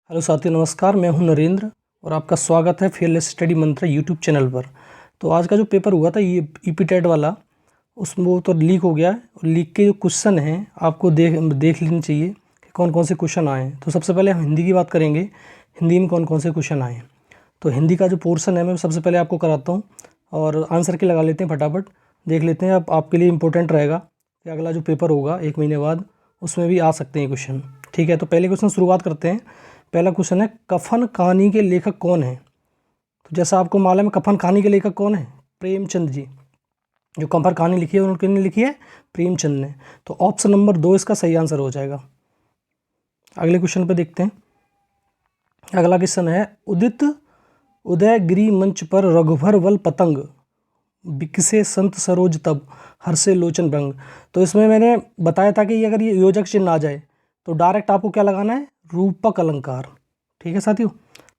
Hello साथियों, नमस्कार। मैं हूं नरेंद्र और आपका स्वागत है फेयरलेस स्टडी मंत्र यूट्यूब चैनल पर। तो आज का जो पेपर हुआ था ये ईपीटेट वाला, उसमें वो तो लीक हो गया है और लीक के जो क्वेश्चन हैं आपको देख लेने चाहिए कि कौन कौन से क्वेश्चन आए हैं। तो सबसे पहले हम हिंदी की बात करेंगे, हिंदी में कौन कौन से क्वेश्चन आए हैं। तो हिंदी का जो पोर्शन है मैं सबसे पहले आपको कराता हूँ और आंसर के लगा लेते हैं, फटाफट देख लेते हैं। अब आपके लिए इंपॉर्टेंट रहेगा कि अगला जो पेपर होगा 1 महीने बाद उसमें भी आ सकते हैं क्वेश्चन। ठीक है, तो पहले क्वेश्चन शुरुआत करते हैं। पहला क्वेश्चन है, कफन कहानी के लेखक कौन है। तो जैसा आपको मालूम है कफन कहानी के लेखक कौन है, प्रेमचंद जी। जो कफन कहानी लिखी है उन्होंने लिखी है प्रेमचंद ने। तो ऑप्शन नंबर 2 इसका सही आंसर हो जाएगा। अगले क्वेश्चन पे देखते हैं। अगला क्वेश्चन है, उदित उदयगिरी मंच पर रघुवर वल पतंग बिकसे संत सरोज तब हर्षे लोचन भंग। तो इसमें मैंने बताया था कि अगर ये योजक चिन्ह आ जाए तो डायरेक्ट आपको क्या लगाना है, रूपक अलंकार। ठीक है साथियों,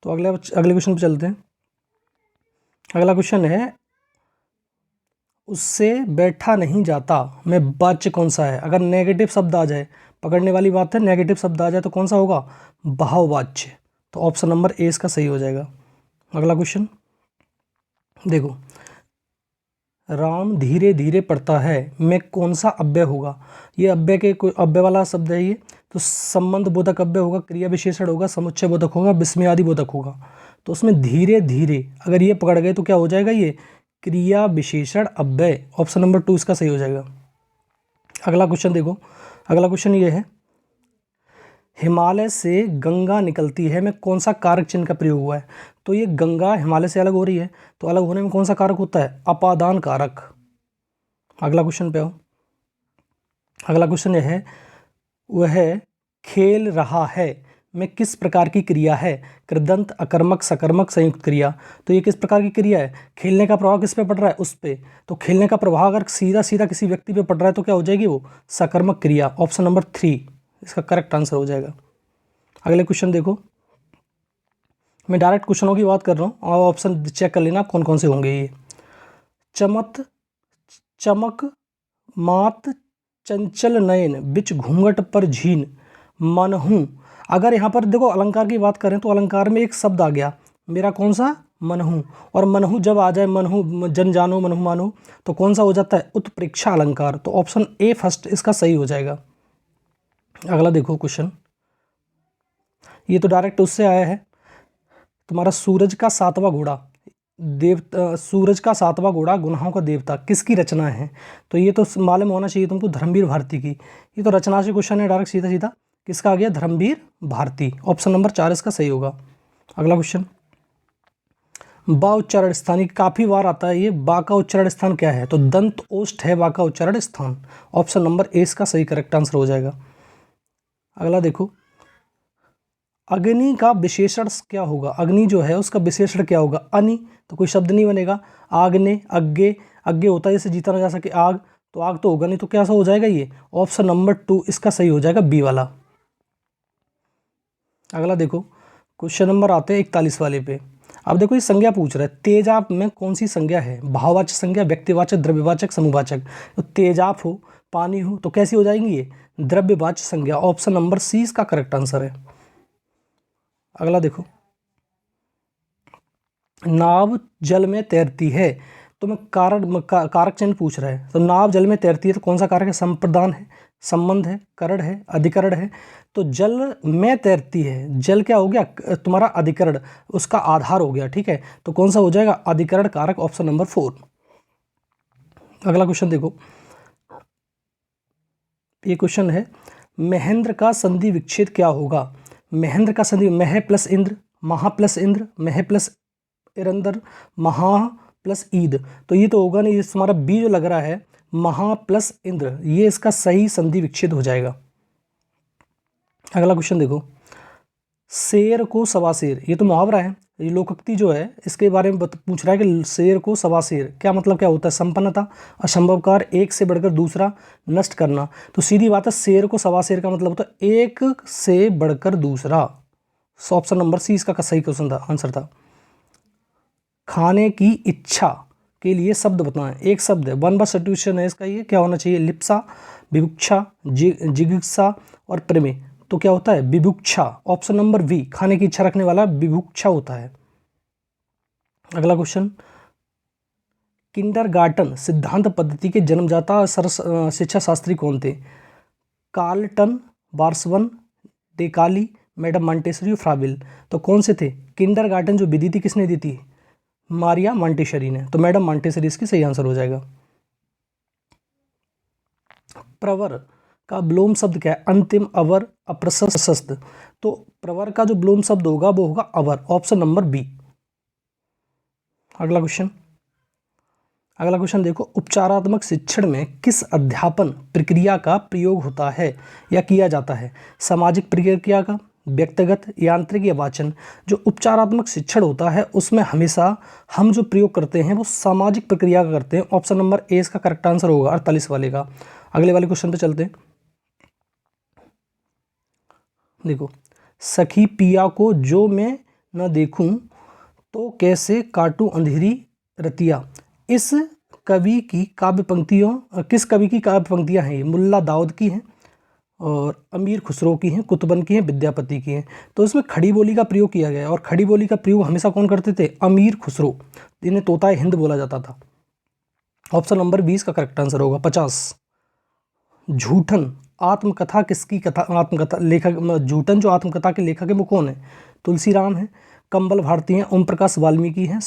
तो अगले क्वेश्चन पे चलते हैं। अगला क्वेश्चन है, उससे बैठा नहीं जाता में वाच्य कौन सा है। अगर नेगेटिव शब्द आ जाए, पकड़ने वाली बात है, नेगेटिव शब्द आ जाए तो कौन सा होगा, भाववाच्य। तो ऑप्शन नंबर ए इसका सही हो जाएगा। अगला क्वेश्चन देखो, राम धीरे धीरे पढ़ता है में कौन सा अव्यय होगा। ये अव्यय के कोई अव्यय वाला शब्द है ये, तो संबंध बोधक अव्यय होगा, क्रिया विशेषण होगा, समुच्चय बोधक होगा, विस्मयादि बोधक होगा। तो उसमें धीरे धीरे अगर ये पकड़ गए तो क्या हो जाएगा, ये क्रिया विशेषण अव्यय। ऑप्शन नंबर 2 इसका सही हो जाएगा। अगला क्वेश्चन देखो, अगला क्वेश्चन ये है, हिमालय से गंगा निकलती है में कौन सा कारक चिन्ह का प्रयोग हुआ है। तो ये गंगा हिमालय से अलग हो रही है, तो अलग होने में कौन सा कारक होता है, अपादान कारक। अगला क्वेश्चन पे आओ। अगला क्वेश्चन यह है, वह खेल रहा है में किस प्रकार की क्रिया है, कृदंत, अकर्मक, सकर्मक, संयुक्त क्रिया। तो ये किस प्रकार की क्रिया है, खेलने का प्रभाव किस पे पड़ रहा है, उस पे। तो खेलने का प्रभाव अगर सीधा सीधा किसी व्यक्ति पे पड़ रहा है तो क्या हो जाएगी, वो सकर्मक क्रिया। ऑप्शन नंबर 3 इसका करेक्ट आंसर हो जाएगा। अगले क्वेश्चन देखो, मैं डायरेक्ट क्वेश्चनों की बात कर रहा हूँ और ऑप्शन चेक कर लेना कौन कौन से होंगे ये। चमत, चमक, मात, चंचल नयन, बिच घूंघट पर झीन, मनहू। अगर यहाँ पर देखो अलंकार की बात करें तो अलंकार में एक शब्द आ गया मेरा, कौन सा, मनहू। और मनहू जब आ जाए, मनहू जन जानो मनहू मानो, तो कौन सा हो जाता है, उत्प्रेक्षा अलंकार। तो ऑप्शन ए फर्स्ट इसका सही हो जाएगा। अगला देखो क्वेश्चन, ये तो डायरेक्ट उससे आया है, तुम्हारा सूरज का सातवां घोड़ा सूरज का सातवां घोड़ा गुनाहों का देवता किसकी रचना है। तो ये तो मालूम होना चाहिए तुमको, धर्मवीर भारती की। ये तो रचना से क्वेश्चन है डायरेक्ट, सीधा सीधा किसका आ गया, धर्मवीर भारती। ऑप्शन नंबर 4 इसका सही होगा। अगला क्वेश्चन, बा उच्चारण स्थान, काफी बार आता है ये। बा का उच्चारण स्थान क्या है, तो दंत ओष्ठ है बा का उच्चारण स्थान। ऑप्शन नंबर ए इसका सही करेक्ट आंसर हो जाएगा। अगला देखो, अग्नि का विशेषण क्या होगा, अग्नि जो है उसका विशेषण क्या होगा, अनि। तो कोई शब्द नहीं बनेगा। आग्ने, अग्गे, अग्गे होता है जैसे जीता ना जा सके आग, तो आग तो होगा नहीं, तो क्या सा हो जाएगा ये, ऑप्शन नंबर 2 इसका सही हो जाएगा, बी वाला। अगला देखो, क्वेश्चन नंबर आते हैं 41 वाले पे। अब देखो ये संज्ञा पूछ रहा है, तेजाब में कौन सी संज्ञा है, भाववाचक संज्ञा, व्यक्तिवाचक, द्रव्यवाचक, समूहवाचक। तो तेजाब हो, पानी हो, तो कैसी हो जाएंगी ये, द्रव्यवाचक संज्ञा। ऑप्शन नंबर सी इसका करेक्ट आंसर है। अगला देखो, नाव जल में तैरती है, तो मैं कारक चिन्ह पूछ रहा है। तो नाव जल में तैरती है तो कौन सा कारक है, संप्रदान है, संबंध है, करण है, अधिकरण है। तो जल में तैरती है, जल क्या हो गया, तुम्हारा अधिकरण, उसका आधार हो गया। ठीक है, तो कौन सा हो जाएगा, अधिकरण कारक। Option number 4। अगला क्वेश्चन देखो, ये क्वेश्चन है, महेंद्र का संधि विच्छेद क्या होगा। महेंद्र का संधि, मह प्लस इंद्र, महा प्लस इंद्र, मह प्लस इरंदर, महा प्लस ईद। तो ये तो होगा नहीं, ये तुम्हारा बी जो लग रहा है, महा प्लस इंद्र, ये इसका सही संधि विच्छेद हो जाएगा। अगला क्वेश्चन देखो, शेर को सवा शेर, ये तो मुहावरा है, ये लोकोक्ति जो है इसके बारे में पूछ रहा है कि शेर को सवा शेर क्या मतलब, क्या होता है, संपन्नता, असंभवकार, एक से बढ़कर दूसरा, नष्ट करना। तो सीधी बात है, शेर को सवा शेर का मतलब होता है एक से बढ़कर दूसरा। ऑप्शन नंबर सी इसका सही क्वेश्चन था, आंसर था। खाने की इच्छा के लिए शब्द बताएं, एक शब्द है, वन वर्ड सब्स्टिट्यूशन है इसका, ये क्या होना चाहिए, लिप्सा, विवक्षा, जिगिप्सा और प्रेमे। तो क्या होता है? विभुक्षा। ऑप्शन नंबर बी, खाने की इच्छा रखने वाला विभुक्षा होता है। अगला क्वेश्चन, किंडरगार्टन सिद्धांत पद्धति के जन्मदाता शिक्षा शास्त्री कौन थे? Carleton, Washburne, Decroly, madam Montessori, Froebel. तो कौन से थे? किंडरगार्टन जो विधि थी किसने दी थी? मारिया मॉन्टेसरी ने। तो मैडम मॉन्टेसरी इसकी सही आंसर हो जाएगा। प्रवर का विलोम शब्द क्या है? अंतिम, अवर, अप्रशस्त। तो प्रवर का जो विलोम शब्द होगा वो होगा अवर। Option number B. अगला क्वेश्चन देखो, उपचारात्मक शिक्षण में किस अध्यापन प्रक्रिया का प्रयोग होता है या किया जाता है? सामाजिक प्रक्रिया का, व्यक्तिगत, यांत्रिक या वाचन? जो उपचारात्मक शिक्षण होता है उसमें हमेशा हम जो प्रयोग करते हैं वो सामाजिक प्रक्रिया का करते हैं। ऑप्शन नंबर ए इसका करेक्ट आंसर होगा 48 वाले का। अगले वाले क्वेश्चन पे चलते हैं। देखो, सखी पिया को जो मैं न देखूं तो कैसे काटूं अंधेरी रतिया। इस कवि की काव्य पंक्तियों, किस कवि की काव्य पंक्तियां हैं? ये मुल्ला दाऊद की हैं और अमीर खुसरो की हैं, कुतुबन की हैं, विद्यापति की हैं। तो इसमें खड़ी बोली का प्रयोग किया गया है और खड़ी बोली का प्रयोग हमेशा कौन करते थे? अमीर खुसरो, जिन्हें तोताए हिंद बोला जाता था। ऑप्शन नंबर 20 का करेक्ट आंसर होगा 50। झूठन आत्मकथा किसकी कथा? आत्मकथा लेखक, झूठन जो आत्मकथा के लेखक है वो कौन है? तुलसीराम है, कंबल भारती हैं, ओम प्रकाश वाल्मीकि हैं,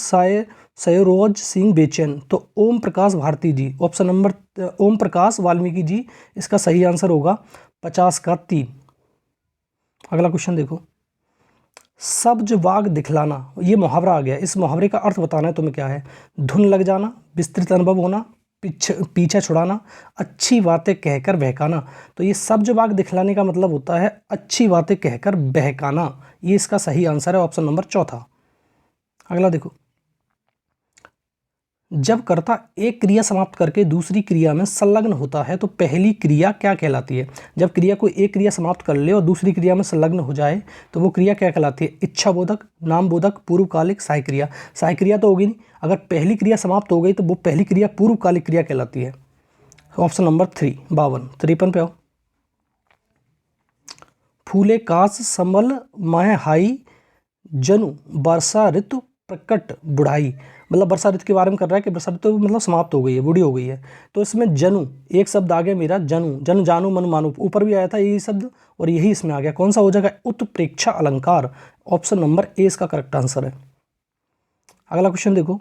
सयरोज सिंह बेचैन। तो ओम प्रकाश भारती जी, ऑप्शन नंबर ओम प्रकाश वाल्मीकि जी इसका सही आंसर होगा 50 का 3। अगला क्वेश्चन देखो, सब्ज बाग दिखलाना, ये मुहावरा आ गया। इस मुहावरे का अर्थ बताना है तुम्हें क्या है? धुन लग जाना, विस्तृत अनुभव होना, पीछा छुड़ाना, अच्छी बातें कहकर बहकाना। तो ये सब्ज बाग दिखलाने का मतलब होता है अच्छी बातें कहकर बहकाना। ये इसका सही आंसर है, ऑप्शन नंबर 4। अगला देखो, जब कर्ता एक क्रिया समाप्त करके दूसरी क्रिया में संलग्न होता है तो पहली क्रिया क्या कहलाती है? जब क्रिया को एक क्रिया समाप्त कर ले और दूसरी क्रिया में संलग्न हो जाए तो वो क्रिया क्या कहलाती है? इच्छा बोधक, नाम बोधक, पूर्वकालिक, सहायक क्रिया। सहायक क्रिया तो होगी नहीं, अगर पहली क्रिया समाप्त हो गई तो वो पहली क्रिया पूर्वकालिक क्रिया कहलाती है। Option number 3, 52। 53 पे आओ। फूले कास समल माह हाई, जनु वर्षा ऋतु प्रकट बुढ़ाई। मतलब वर्षा ऋतु के बारे में कर रहा है कि वर्षा ऋतु मतलब समाप्त हो गई है, बूढ़ी हो गई है। तो इसमें जनु एक शब्द आ गया मेरा, जनु, जन जानु मन मानु, ऊपर भी आया था यही शब्द और यही इसमें आ गया। कौन सा हो जाएगा? उत्प्रेक्षा अलंकार। ऑप्शन नंबर ए इसका करेक्ट आंसर है। अगला क्वेश्चन देखो,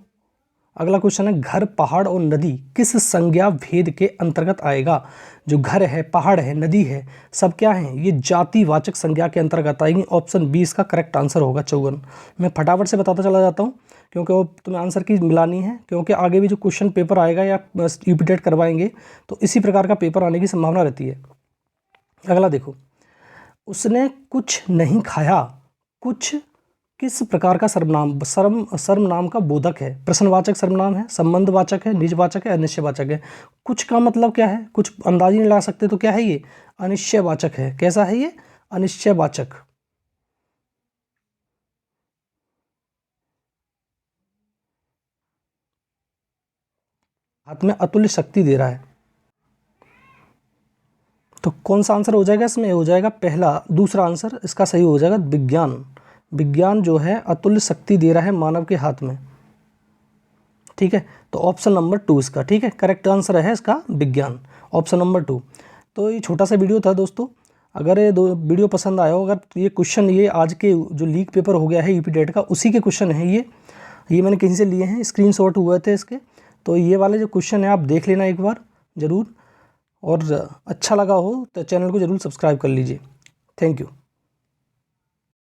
अगला क्वेश्चन है, घर, पहाड़ और नदी किस संज्ञा भेद के अंतर्गत आएगा? जो घर है, पहाड़ है, नदी है, सब क्या है? ये जातिवाचक संज्ञा के अंतर्गत आएंगी। ऑप्शन 20 का करेक्ट आंसर होगा 54। मैं फटाफट से बताता चला जाता हूँ क्योंकि वो तुम्हें आंसर की मिलानी है, क्योंकि आगे भी जो क्वेश्चन पेपर आएगा या यूपीटेट करवाएंगे तो इसी प्रकार का पेपर आने की संभावना रहती है। अगला देखो, उसने कुछ नहीं खाया, कुछ किस प्रकार का सर्वनाम? सर्वनाम का बोधक है, प्रश्नवाचक सर्वनाम है, संबंधवाचक है, निजवाचक है, अनिश्चयवाचक है। कुछ का मतलब क्या है? कुछ अंदाज नहीं लगा सकते तो क्या है ये? अनिश्चयवाचक है। कैसा है ये? अनिश्चयवाचक। हाथ में अतुल्य शक्ति दे रहा है। तो कौन सा आंसर हो जाएगा इसमें? हो जाएगा पहला, दूसरा आंसर इसका सही हो जाएगा विज्ञान। विज्ञान जो है अतुल्य शक्ति दे रहा है मानव के हाथ में। ठीक है, तो ऑप्शन नंबर 2 इसका, ठीक है, करेक्ट आंसर है इसका विज्ञान, ऑप्शन नंबर 2। तो ये छोटा सा वीडियो था दोस्तों। अगर ये वीडियो पसंद आया हो, अगर ये क्वेश्चन, ये आज के जो लीक पेपर हो गया है यूपीटेट का, उसी के क्वेश्चन है ये मैंने कहीं से लिए हैं, स्क्रीनशॉट हुए थे इसके। तो ये वाले जो क्वेश्चन है आप देख लेना एक बार ज़रूर, और अच्छा लगा हो तो चैनल को ज़रूर सब्सक्राइब कर लीजिए। Thank you.